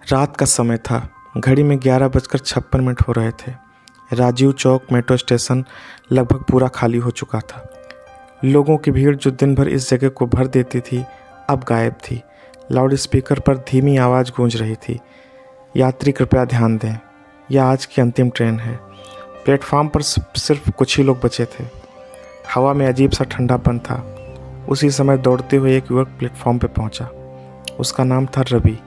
रात का समय था। घड़ी में 11:56 हो रहे थे। राजीव चौक मेट्रो स्टेशन लगभग पूरा खाली हो चुका था। लोगों की भीड़ जो दिन भर इस जगह को भर देती थी अब गायब थी। लाउड स्पीकर पर धीमी आवाज़ गूंज रही थी, यात्री कृपया ध्यान दें, यह आज की अंतिम ट्रेन है। प्लेटफार्म पर सिर्फ कुछ ही लोग बचे थे। हवा में अजीब सा ठंडापन था। उसी समय दौड़ते हुए एक युवक प्लेटफॉर्म पर पहुंचा। उसका नाम था रवि,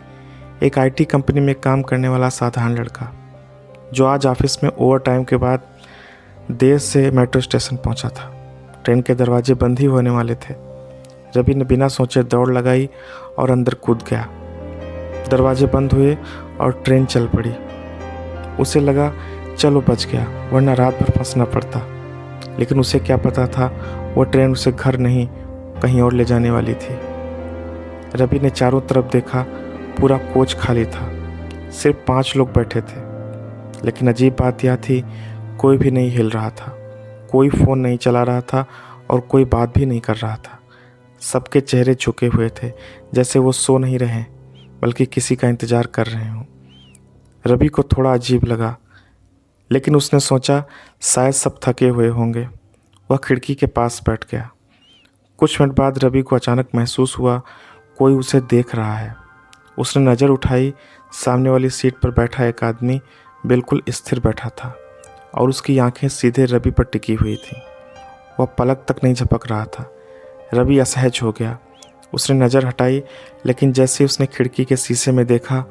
एक आईटी कंपनी में काम करने वाला साधारण लड़का जो आज ऑफिस में ओवर टाइम के बाद देर से मेट्रो स्टेशन पहुंचा था। ट्रेन के दरवाजे बंद ही होने वाले थे। रवि ने बिना सोचे दौड़ लगाई और अंदर कूद गया। दरवाजे बंद हुए और ट्रेन चल पड़ी। उसे लगा चलो बच गया, वरना रात भर फंसना पड़ता। लेकिन उसे क्या पता था वो ट्रेन उसे घर नहीं कहीं और ले जाने वाली थी। रवि ने चारों तरफ देखा, पूरा कोच खाली था। सिर्फ 5 लोग बैठे थे। लेकिन अजीब बात यह थी, कोई भी नहीं हिल रहा था, कोई फ़ोन नहीं चला रहा था और कोई बात भी नहीं कर रहा था। सबके चेहरे झुके हुए थे, जैसे वो सो नहीं रहे बल्कि किसी का इंतज़ार कर रहे हों। रवि को थोड़ा अजीब लगा, लेकिन उसने सोचा शायद सब थके हुए होंगे। वह खिड़की के पास बैठ गया। कुछ मिनट बाद रवि को अचानक महसूस हुआ कोई उसे देख रहा है। उसने नज़र उठाई, सामने वाली सीट पर बैठा एक आदमी बिल्कुल स्थिर बैठा था और उसकी आंखें सीधे रवि पर टिकी हुई थीं। वह पलक तक नहीं झपक रहा था। रवि असहज हो गया। उसने नज़र हटाई, लेकिन जैसे उसने खिड़की के शीशे में देखा,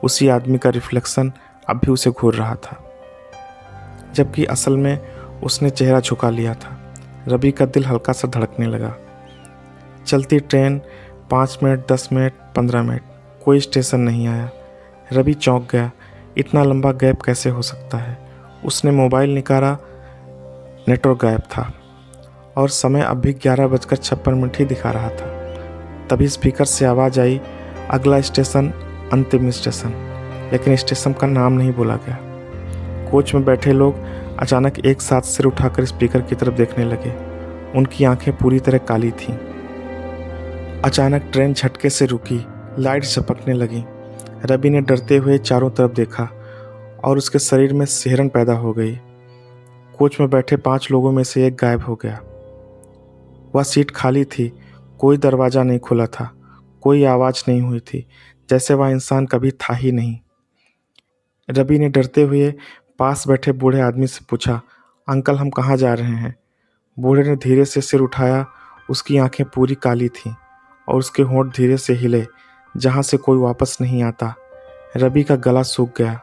उसी आदमी का रिफ्लेक्शन अब भी उसे घूर रहा था, जबकि असल में उसने चेहरा झुका लिया था। रवि का दिल हल्का सा धड़कने लगा। चलती ट्रेन 5 मिनट, 10 मिनट, 15 मिनट, कोई स्टेशन नहीं आया। रवि चौंक गया। इतना लंबा गैप कैसे हो सकता है? उसने मोबाइल निकाला, नेटवर्क गायब था और समय अब भी 11:56 ही दिखा रहा था। तभी स्पीकर से आवाज़ आई, अगला स्टेशन अंतिम स्टेशन। लेकिन स्टेशन का नाम नहीं बोला गया। कोच में बैठे लोग अचानक एक साथ सिर उठाकर स्पीकर की तरफ देखने लगे। उनकी आंखें पूरी तरह काली थीं। अचानक ट्रेन झटके से रुकी, लाइट झपकने लगी। रवि ने डरते हुए चारों तरफ देखा और उसके शरीर में सिहरन पैदा हो गई। कोच में बैठे 5 लोगों में से एक गायब हो गया। वह सीट खाली थी, कोई दरवाज़ा नहीं खुला था, कोई आवाज़ नहीं हुई थी, जैसे वह इंसान कभी था ही नहीं। रवि ने डरते हुए पास बैठे बूढ़े आदमी से पूछा, अंकल हम कहाँ जा रहे हैं? बूढ़े ने धीरे से सिर उठाया। उसकी आंखें पूरी काली थीं और उसके होंठ धीरे से हिले, जहाँ से कोई वापस नहीं आता। रवि का गला सूख गया।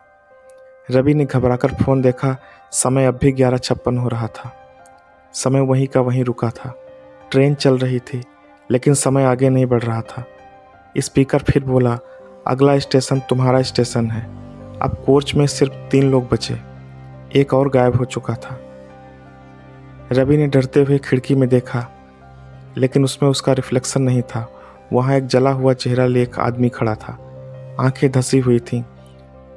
रवि ने घबराकर फ़ोन देखा। समय अब भी 11:56 हो रहा था। समय वहीं का वहीं रुका था। ट्रेन चल रही थी, लेकिन समय आगे नहीं बढ़ रहा था। स्पीकर फिर बोला, अगला स्टेशन तुम्हारा स्टेशन है। अब कोच में सिर्फ 3 लोग बचे। एक और गायब हो चुका था। रवि ने डरते हुए खिड़की में देखा, लेकिन उसमें उसका रिफ्लेक्शन नहीं था। वहाँ एक जला हुआ चेहरा लिए एक आदमी खड़ा था। आंखें धसी हुई थीं,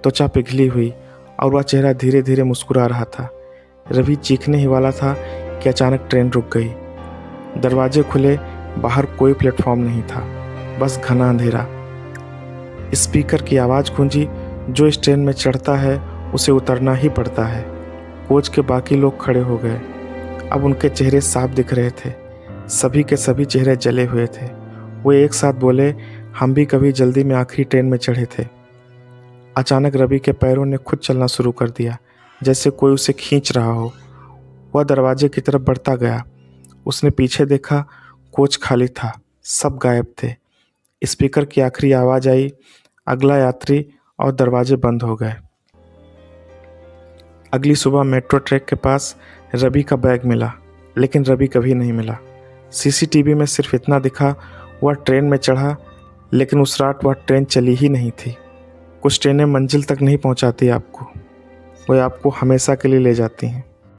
त्वचा पिघली हुई और वह चेहरा धीरे धीरे मुस्कुरा रहा था। रवि चीखने ही वाला था कि अचानक ट्रेन रुक गई। दरवाजे खुले, बाहर कोई प्लेटफॉर्म नहीं था, बस घना अंधेरा। स्पीकर की आवाज़ गूंजी, जो इस ट्रेन में चढ़ता है उसे उतरना ही पड़ता है। कोच के बाकी लोग खड़े हो गए। अब उनके चेहरे साफ दिख रहे थे। सभी के सभी चेहरे जले हुए थे। वो एक साथ बोले, हम भी कभी जल्दी में आखिरी ट्रेन में चढ़े थे। अचानक रवि के पैरों ने खुद चलना शुरू कर दिया, जैसे कोई उसे खींच रहा हो। वह दरवाजे की तरफ बढ़ता गया। उसने पीछे देखा, कोच खाली था, सब गायब थे। स्पीकर की आखिरी आवाज़ आई, अगला यात्री, और दरवाजे बंद हो गए। अगली सुबह मेट्रो ट्रैक के पास रवि का बैग मिला, लेकिन रवि कभी नहीं मिला। सीसीटीवी में सिर्फ इतना दिखा, वह ट्रेन में चढ़ा, लेकिन उस रात वह ट्रेन चली ही नहीं थी। कुछ ट्रेनें मंजिल तक नहीं पहुंचाती आपको, वह आपको हमेशा के लिए ले जाती हैं।